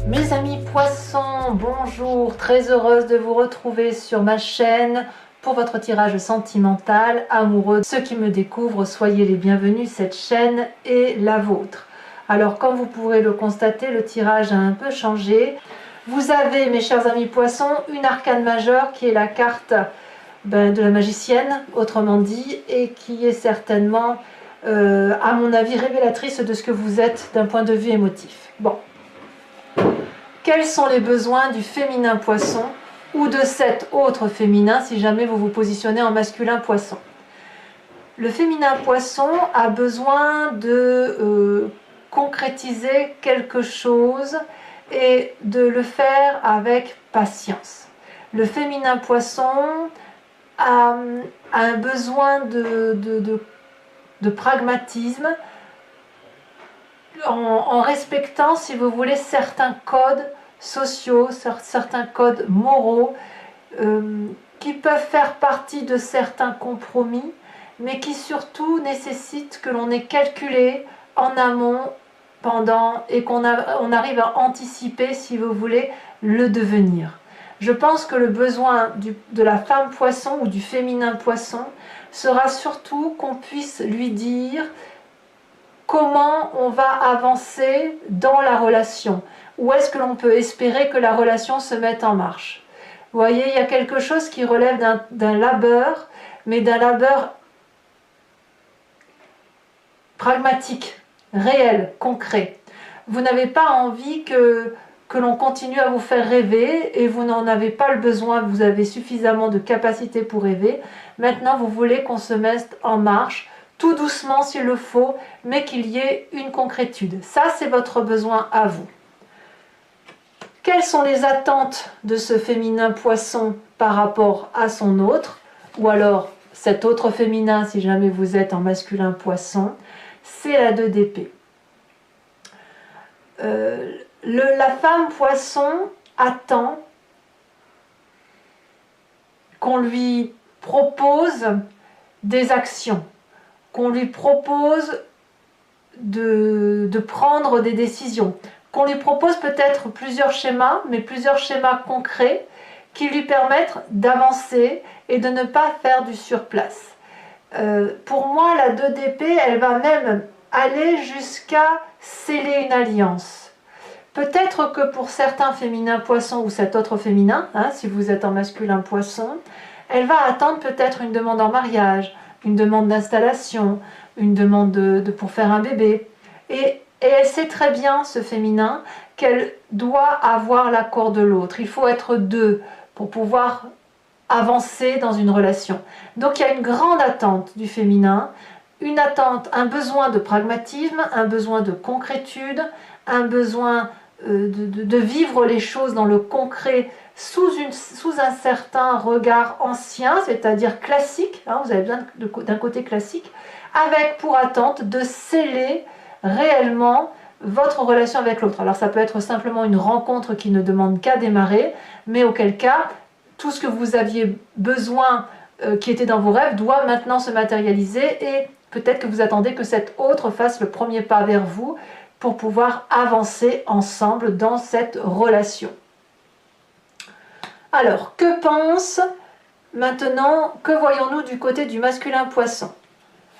Mes amis poissons, bonjour, très heureuse de vous retrouver sur ma chaîne pour votre tirage sentimental, amoureux. Ceux qui me découvrent, soyez les bienvenus, cette chaîne est la vôtre. Alors comme vous pourrez le constater, le tirage a un peu changé. Vous avez, mes chers amis poissons, une arcane majeure qui est la carte de la magicienne, autrement dit, et qui est certainement, à mon avis, révélatrice de ce que vous êtes d'un point de vue émotif. Bon. Quels sont les besoins du féminin poisson ou de cet autre féminin si jamais vous vous positionnez en masculin poisson? Le féminin poisson a besoin de concrétiser quelque chose et de le faire avec patience. Le féminin poisson a un besoin de pragmatisme, en respectant, si vous voulez, certains codes sociaux, certains codes moraux qui peuvent faire partie de certains compromis, mais qui surtout nécessitent que l'on ait calculé en amont, pendant, et qu'on arrive à anticiper, si vous voulez, le devenir. Je pense que le besoin de la femme poisson ou du féminin poisson sera surtout qu'on puisse lui dire comment on va avancer dans la relation. Où est-ce que l'on peut espérer que la relation se mette en marche? Vous voyez, il y a quelque chose qui relève d'un labeur, mais d'un labeur pragmatique, réel, concret. Vous n'avez pas envie que l'on continue à vous faire rêver et vous n'en avez pas le besoin, vous avez suffisamment de capacité pour rêver. Maintenant, vous voulez qu'on se mette en marche, tout doucement s'il le faut, mais qu'il y ait une concrétude. Ça, c'est votre besoin à vous. Quelles sont les attentes de ce féminin poisson par rapport à son autre, ou alors cet autre féminin si jamais vous êtes en masculin poisson? C'est la 2 d'épée. La femme poisson attend qu'on lui propose des actions, qu'on lui propose de prendre des décisions, qu'on lui propose peut-être plusieurs schémas, mais plusieurs schémas concrets qui lui permettent d'avancer et de ne pas faire du surplace. Pour moi, la 2 d'épée, elle va même aller jusqu'à sceller une alliance. Peut-être que pour certains féminins poissons ou cet autre féminin, si vous êtes en masculin poisson, elle va attendre peut-être une demande en mariage, une demande d'installation, une demande pour faire un bébé. Et elle sait très bien, ce féminin, qu'elle doit avoir l'accord de l'autre. Il faut être deux pour pouvoir avancer dans une relation. Donc il y a une grande attente du féminin, une attente, un besoin de pragmatisme, un besoin de concrétude, un besoin de vivre les choses dans le concret sous un certain regard ancien, c'est-à-dire classique, vous avez besoin d'un côté classique, avec pour attente de sceller réellement votre relation avec l'autre. Alors ça peut être simplement une rencontre qui ne demande qu'à démarrer, mais auquel cas, tout ce que vous aviez besoin, qui était dans vos rêves, doit maintenant se matérialiser et peut-être que vous attendez que cet autre fasse le premier pas vers vous pour pouvoir avancer ensemble dans cette relation. Alors, que pense maintenant, que voyons-nous du côté du masculin poisson?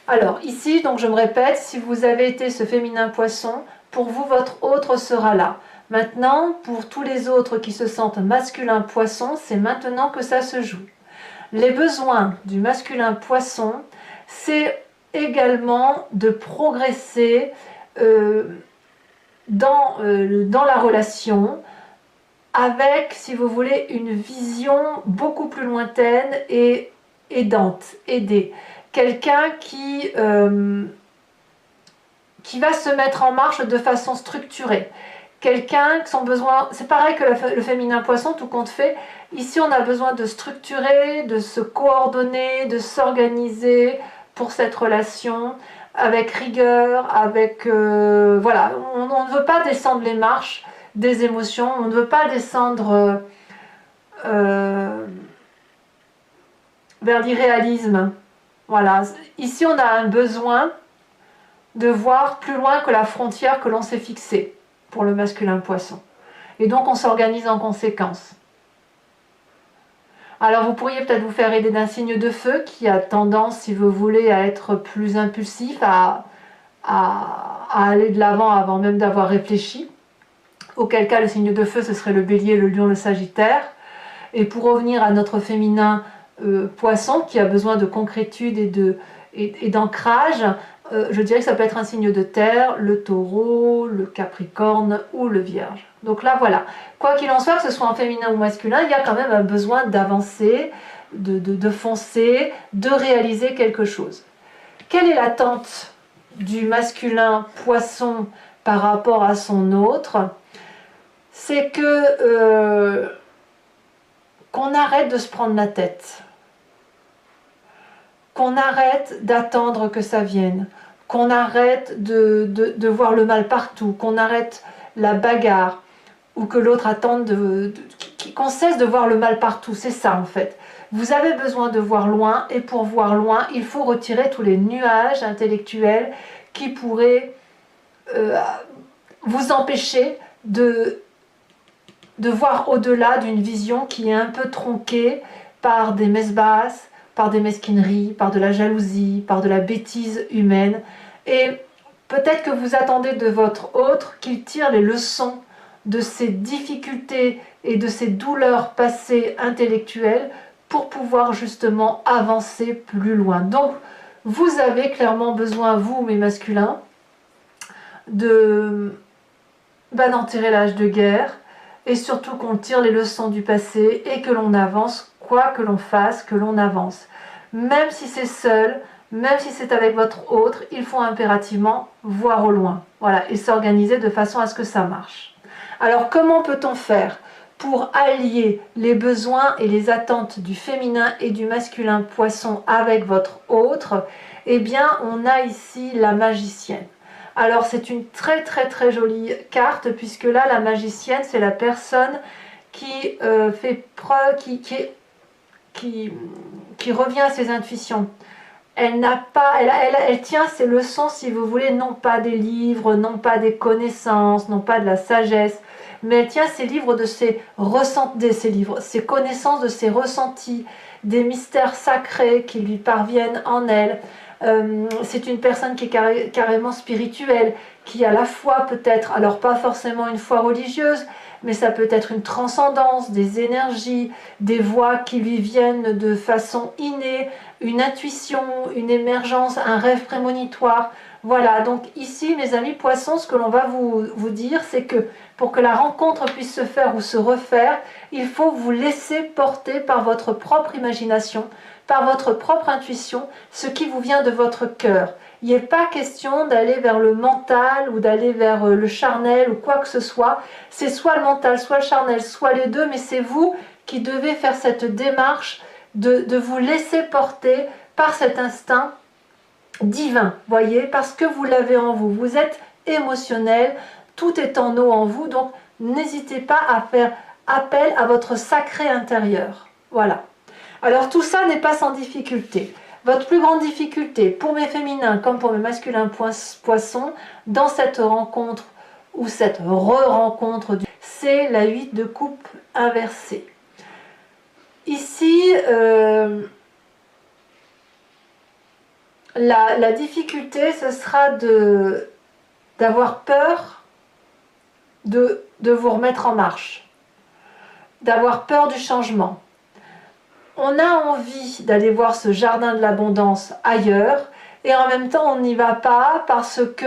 Alors ici, donc je me répète, si vous avez été ce féminin poisson, pour vous, votre autre sera là. Maintenant, pour tous les autres qui se sentent masculin poisson, c'est maintenant que ça se joue. Les besoins du masculin poisson, c'est également de progresser dans la relation avec, si vous voulez, une vision beaucoup plus lointaine et aidante, aidée. Quelqu'un qui va se mettre en marche de façon structurée. Quelqu'un qui son besoin, c'est pareil que le féminin poisson, tout compte fait. Ici, on a besoin de structurer, de se coordonner, de s'organiser pour cette relation avec rigueur, avec voilà. On ne veut pas descendre les marches des émotions, on ne veut pas descendre vers l'irréalisme. Voilà, ici on a un besoin de voir plus loin que la frontière que l'on s'est fixée pour le masculin poisson. Et donc on s'organise en conséquence. Alors vous pourriez peut-être vous faire aider d'un signe de feu qui a tendance, si vous voulez, à être plus impulsif, à aller de l'avant avant même d'avoir réfléchi. Auquel cas le signe de feu ce serait le bélier, le lion, le sagittaire. Et pour revenir à notre féminin poisson qui a besoin de concrétude et d'ancrage, je dirais que ça peut être un signe de terre, le taureau, le capricorne ou le vierge. Donc là voilà, quoi qu'il en soit, que ce soit en féminin ou masculin, il y a quand même un besoin d'avancer, de foncer, de réaliser quelque chose. Quelle est l'attente du masculin poisson par rapport à son autre? C'est que qu'on arrête de se prendre la tête, qu'on arrête d'attendre que ça vienne, qu'on arrête de voir le mal partout, qu'on arrête la bagarre ou que l'autre attende, qu'on cesse de voir le mal partout. C'est ça en fait. Vous avez besoin de voir loin et pour voir loin, il faut retirer tous les nuages intellectuels qui pourraient vous empêcher de voir au-delà d'une vision qui est un peu tronquée par des messes basses, par des mesquineries, par de la jalousie, par de la bêtise humaine. Et peut-être que vous attendez de votre autre qu'il tire les leçons de ses difficultés et de ses douleurs passées intellectuelles pour pouvoir justement avancer plus loin. Donc, vous avez clairement besoin, vous, mes masculins, d'enterrer l'âge de guerre, et surtout qu'on tire les leçons du passé et que l'on avance, quoi que l'on fasse, que l'on avance. Même si c'est seul, même si c'est avec votre autre, il faut impérativement voir au loin. Voilà, et s'organiser de façon à ce que ça marche. Alors comment peut-on faire pour allier les besoins et les attentes du féminin et du masculin poisson avec votre autre? Eh bien, on a ici la magicienne. Alors c'est une très très très jolie carte puisque là la magicienne c'est la personne qui fait preuve, qui revient à ses intuitions. Elle n'a pas, elle tient ses leçons si vous voulez, non pas des livres, non pas des connaissances, non pas de la sagesse, mais elle tient ses livres de ses ressentis, ses connaissances de ses ressentis, des mystères sacrés qui lui parviennent en elle. C'est une personne qui est carrément spirituelle, qui a la foi peut-être, alors pas forcément une foi religieuse, mais ça peut être une transcendance, des énergies, des voix qui lui viennent de façon innée, une intuition, une émergence, un rêve prémonitoire. Voilà, donc ici mes amis poissons, ce que l'on va vous dire, c'est que pour que la rencontre puisse se faire ou se refaire, il faut vous laisser porter par votre propre imagination, par votre propre intuition, ce qui vous vient de votre cœur. Il n'est pas question d'aller vers le mental ou d'aller vers le charnel ou quoi que ce soit. C'est soit le mental, soit le charnel, soit les deux, mais c'est vous qui devez faire cette démarche de vous laisser porter par cet instinct divin, voyez, parce que vous l'avez en vous. Vous êtes émotionnel, tout est en eau en vous, donc n'hésitez pas à faire appel à votre sacré intérieur. Voilà. Alors tout ça n'est pas sans difficulté. Votre plus grande difficulté, pour mes féminins comme pour mes masculins poissons, dans cette rencontre ou cette re-rencontre, c'est la 8 de coupe inversée. Ici, la difficulté, ce sera d'avoir peur de vous remettre en marche, d'avoir peur du changement. On a envie d'aller voir ce jardin de l'abondance ailleurs et en même temps on n'y va pas parce que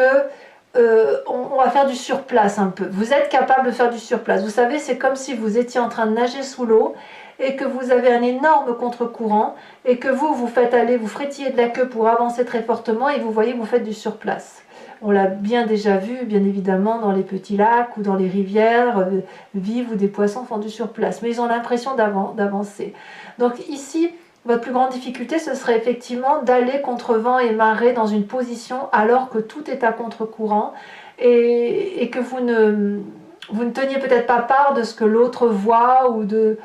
on va faire du surplace un peu. Vous êtes capable de faire du surplace. Vous savez, c'est comme si vous étiez en train de nager sous l'eau et que vous avez un énorme contre-courant et que vous faites aller, vous frétillez de la queue pour avancer très fortement et vous voyez que vous faites du surplace. On l'a bien déjà vu, bien évidemment, dans les petits lacs ou dans les rivières vives où des poissons font du surplace. Mais ils ont l'impression d'avancer. Donc ici, votre plus grande difficulté, ce serait effectivement d'aller contre vent et marée dans une position alors que tout est à contre-courant et que vous ne teniez peut-être pas part de ce que l'autre voit ou des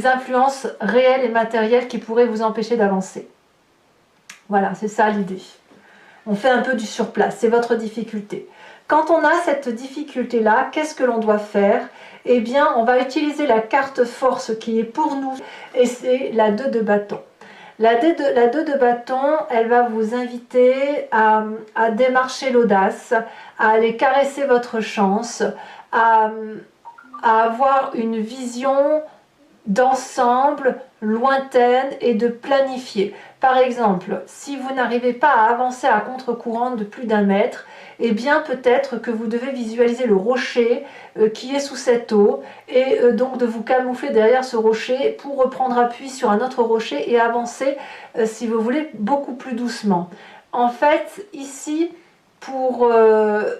influences réelles et matérielles qui pourraient vous empêcher d'avancer. Voilà, c'est ça l'idée. On fait un peu du surplace, c'est votre difficulté. Quand on a cette difficulté-là, qu'est-ce que l'on doit faire? Eh bien, on va utiliser la carte force qui est pour nous, et c'est la 2 de bâton. La 2 de bâton, elle va vous inviter à démarcher l'audace, à aller caresser votre chance, à avoir une vision d'ensemble, lointaine et de planifier. Par exemple, si vous n'arrivez pas à avancer à contre-courant de plus d'1 mètre, eh bien peut-être que vous devez visualiser le rocher qui est sous cette eau et donc de vous camoufler derrière ce rocher pour reprendre appui sur un autre rocher et avancer, si vous voulez, beaucoup plus doucement. En fait, ici, pour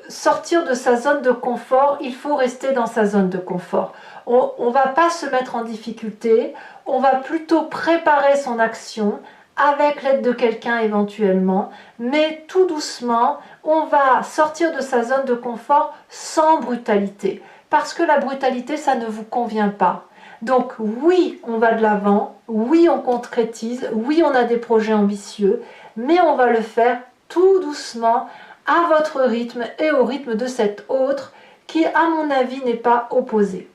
sortir de sa zone de confort, il faut rester dans sa zone de confort. On ne va pas se mettre en difficulté, on va plutôt préparer son action avec l'aide de quelqu'un éventuellement, mais tout doucement, on va sortir de sa zone de confort sans brutalité. Parce que la brutalité, ça ne vous convient pas. Donc oui, on va de l'avant, oui, on concrétise, oui, on a des projets ambitieux, mais on va le faire tout doucement, à votre rythme et au rythme de cet autre qui, à mon avis, n'est pas opposé.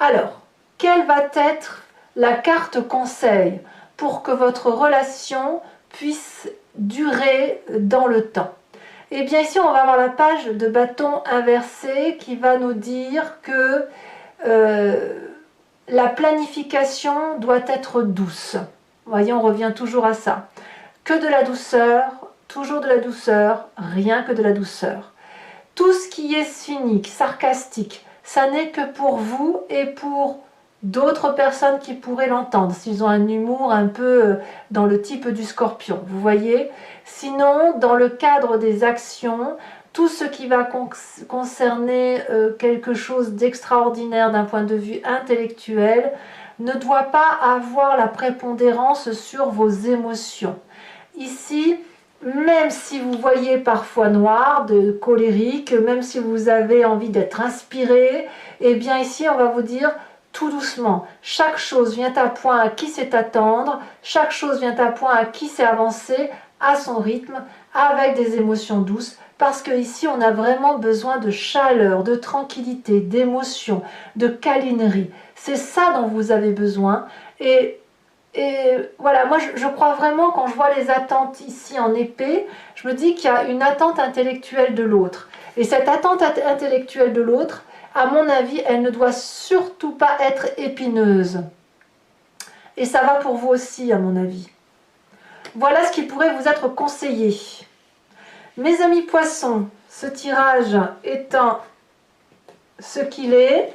Alors, quelle va être la carte conseil pour que votre relation puisse durer dans le temps? Eh bien ici, on va avoir la page de bâton inversé qui va nous dire que la planification doit être douce. Vous voyez, on revient toujours à ça. Que de la douceur, toujours de la douceur, rien que de la douceur. Tout ce qui est cynique, sarcastique, ça n'est que pour vous et pour d'autres personnes qui pourraient l'entendre, s'ils ont un humour un peu dans le type du scorpion, vous voyez. Sinon, dans le cadre des actions, tout ce qui va concerner quelque chose d'extraordinaire d'un point de vue intellectuel ne doit pas avoir la prépondérance sur vos émotions. Ici, même si vous voyez parfois noir, de colérique, même si vous avez envie d'être inspiré, eh bien ici on va vous dire tout doucement, chaque chose vient à point à qui sait attendre, chaque chose vient à point à qui sait avancer à son rythme, avec des émotions douces, parce que ici on a vraiment besoin de chaleur, de tranquillité, d'émotion, de câlinerie. C'est ça dont vous avez besoin. Et voilà, moi je crois vraiment, quand je vois les attentes ici en épée, je me dis qu'il y a une attente intellectuelle de l'autre. Et cette attente intellectuelle de l'autre, à mon avis, elle ne doit surtout pas être épineuse. Et ça va pour vous aussi, à mon avis. Voilà ce qui pourrait vous être conseillé. Mes amis poissons, ce tirage étant ce qu'il est,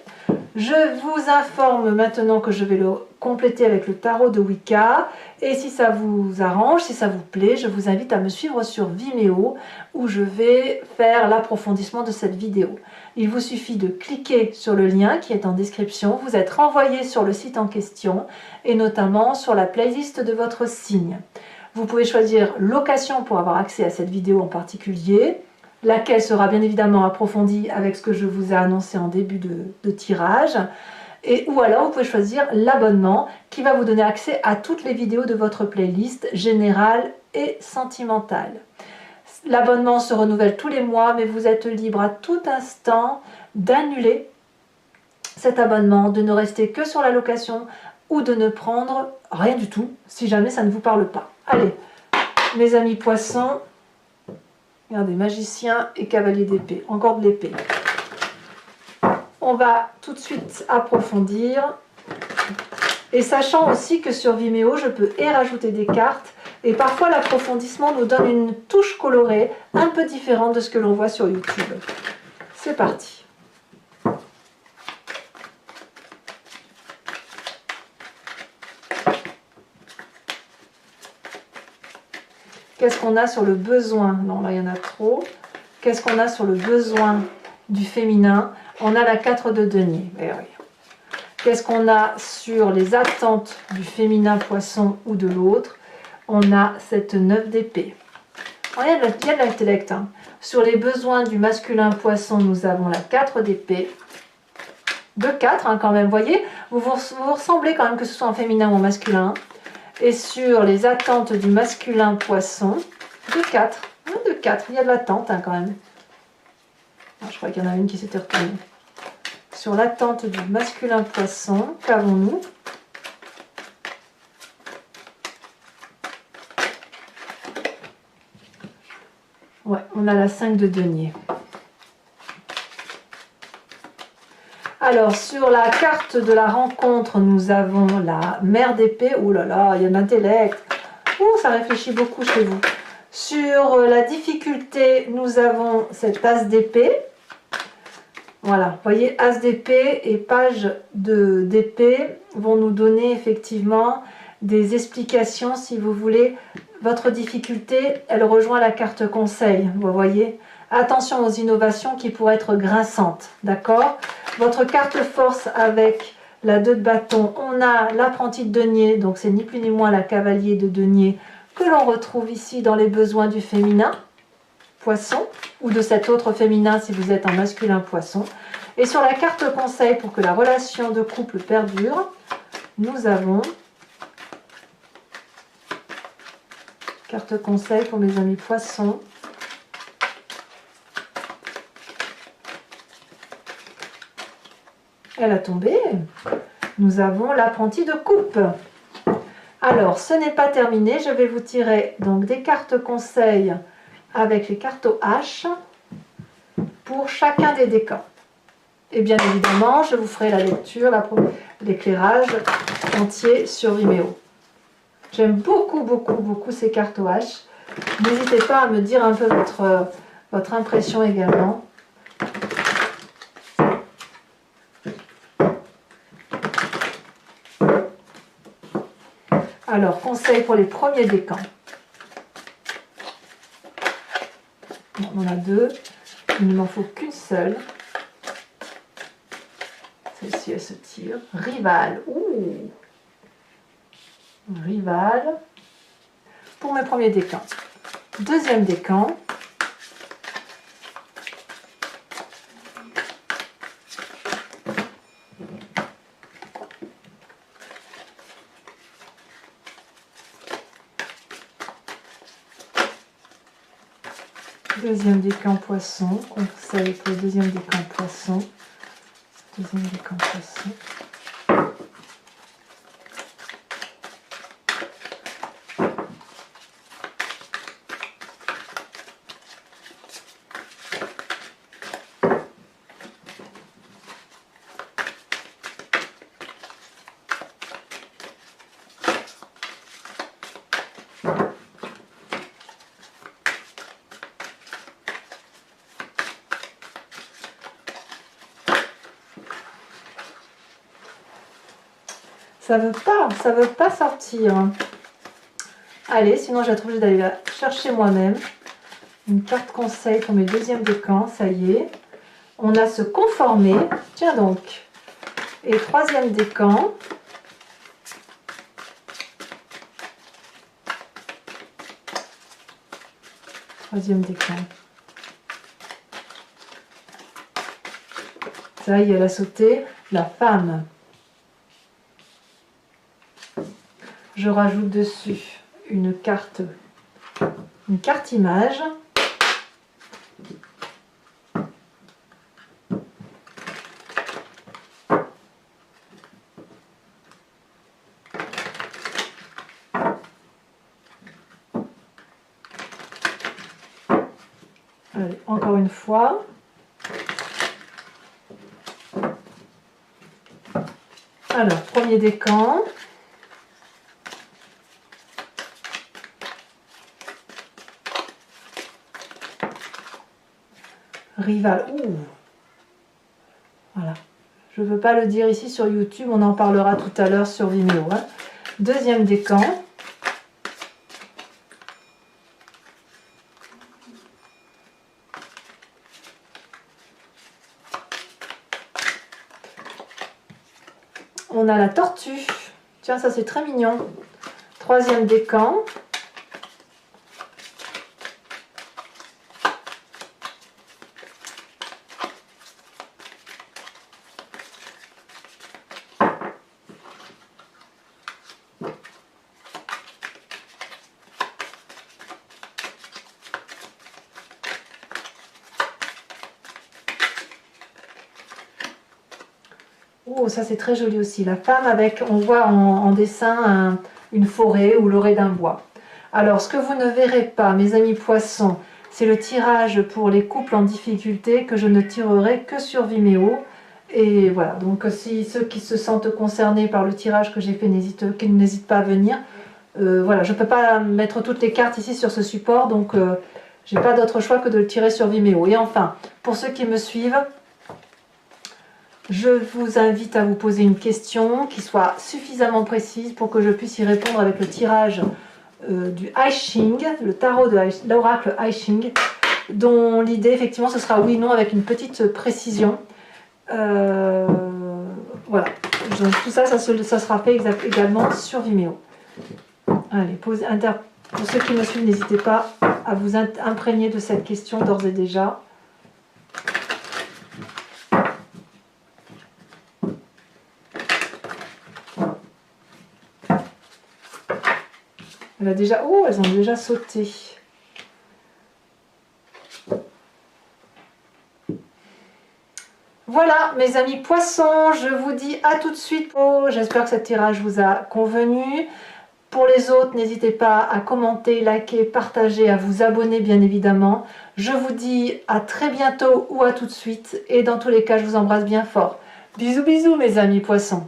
je vous informe maintenant que je vais le compléter avec le tarot de Wicca. Et si ça vous arrange, si ça vous plaît, je vous invite à me suivre sur Vimeo où je vais faire l'approfondissement de cette vidéo. Il vous suffit de cliquer sur le lien qui est en description. Vous êtes renvoyé sur le site en question et notamment sur la playlist de votre signe. Vous pouvez choisir location pour avoir accès à cette vidéo en particulier, laquelle sera bien évidemment approfondie avec ce que je vous ai annoncé en début de tirage. Ou alors vous pouvez choisir l'abonnement qui va vous donner accès à toutes les vidéos de votre playlist générale et sentimentale. L'abonnement se renouvelle tous les mois, mais vous êtes libre à tout instant d'annuler cet abonnement, de ne rester que sur la location ou de ne prendre rien du tout si jamais ça ne vous parle pas. Allez, mes amis poissons, regardez, magicien et cavalier d'épée, encore de l'épée. On va tout de suite approfondir. Et sachant aussi que sur Vimeo, je peux rajouter des cartes. Et parfois, l'approfondissement nous donne une touche colorée un peu différente de ce que l'on voit sur YouTube. C'est parti. Qu'est-ce qu'on a sur le besoin? Non, là, il y en a trop. Qu'est-ce qu'on a sur le besoin du féminin? On a la 4 de denier. Eh oui. Qu'est-ce qu'on a sur les attentes du féminin poisson ou de l'autre? On a cette 9 d'épée. Il y a de l'intellect. Hein. Sur les besoins du masculin poisson, nous avons la 4 d'épée. De 4 hein, quand même, vous voyez, vous ressemblez quand même que ce soit en féminin ou en masculin. Et sur les attentes du masculin poisson, de 4. De 4, il y a de l'attente hein, quand même. Ah, je crois qu'il y en a une qui s'était retournée. Sur l'attente du masculin poisson, qu'avons-nous? Ouais, on a la 5 de denier. Alors, sur la carte de la rencontre, nous avons la mère d'épée. Ouh là là, il y a de l'intellect. Ouh, ça réfléchit beaucoup chez vous. Sur la difficulté, nous avons cette as d'épée. Voilà, vous voyez, as d'épée et page d'épée vont nous donner effectivement des explications, si vous voulez. Votre difficulté, elle rejoint la carte conseil, vous voyez. Attention aux innovations qui pourraient être grinçantes, d'accord? Votre carte force avec la 2 de bâton, on a l'apprenti de denier, donc c'est ni plus ni moins la cavalier de denier que l'on retrouve ici dans les besoins du féminin, poisson, ou de cet autre féminin si vous êtes en masculin poisson. Et sur la carte conseil, pour que la relation de couple perdure, nous avons carte conseil pour mes amis poissons. Elle a tombé. Nous avons l'apprenti de coupe. Alors, ce n'est pas terminé. Je vais vous tirer donc des cartes conseils avec les cartes H pour chacun des décans. Et bien évidemment, je vous ferai la lecture, l'éclairage entier sur Vimeo. J'aime beaucoup, beaucoup, beaucoup ces cartes H. N'hésitez pas à me dire un peu votre impression également. Alors, conseil pour les premiers décans. On en a 2. Il ne m'en faut qu'une seule. Celle-ci, elle se tire. Rival. Ouh. Rival. Pour mes premiers décans. Deuxième décan. Deuxième décan poisson. Conseil pour le deuxième décan poisson. Deuxième décan poisson. Ça veut pas sortir. Allez, sinon je vais être obligée d'aller la chercher moi-même. Une carte conseil pour mes deuxièmes décans, ça y est. On a se conformer. Tiens donc. Et troisième décan. Troisième décan. Ça y est, elle a sauté. La femme. Je rajoute dessus une carte image. Allez, encore une fois. Alors, premier décan. Rival. Ouh. Voilà. Je ne veux pas le dire ici sur YouTube, on en parlera tout à l'heure sur Vimeo. Hein. Deuxième décan. On a la tortue. Tiens, ça c'est très mignon. Troisième décan. Oh, ça c'est très joli aussi. La femme avec, on voit en dessin une forêt ou l'orée d'un bois. Alors, ce que vous ne verrez pas, mes amis poissons, c'est le tirage pour les couples en difficulté que je ne tirerai que sur Vimeo. Et voilà, donc si ceux qui se sentent concernés par le tirage que j'ai fait qu'ils n'hésitent pas à venir. Voilà, je ne peux pas mettre toutes les cartes ici sur ce support, donc je n'ai pas d'autre choix que de le tirer sur Vimeo. Et enfin, pour ceux qui me suivent, je vous invite à vous poser une question qui soit suffisamment précise pour que je puisse y répondre avec le tirage du I Ching, le tarot de l'oracle I Ching, dont l'idée effectivement ce sera oui/non avec une petite précision. Voilà, donc tout ça, ça sera fait également sur Vimeo. Allez, pour ceux qui me suivent, n'hésitez pas à vous imprégner de cette question d'ores et déjà. Oh, elles ont déjà sauté. Voilà, mes amis poissons, je vous dis à tout de suite. J'espère que ce tirage vous a convenu. Pour les autres, n'hésitez pas à commenter, liker, partager, à vous abonner bien évidemment. Je vous dis à très bientôt ou à tout de suite. Et dans tous les cas, je vous embrasse bien fort. Bisous bisous mes amis poissons.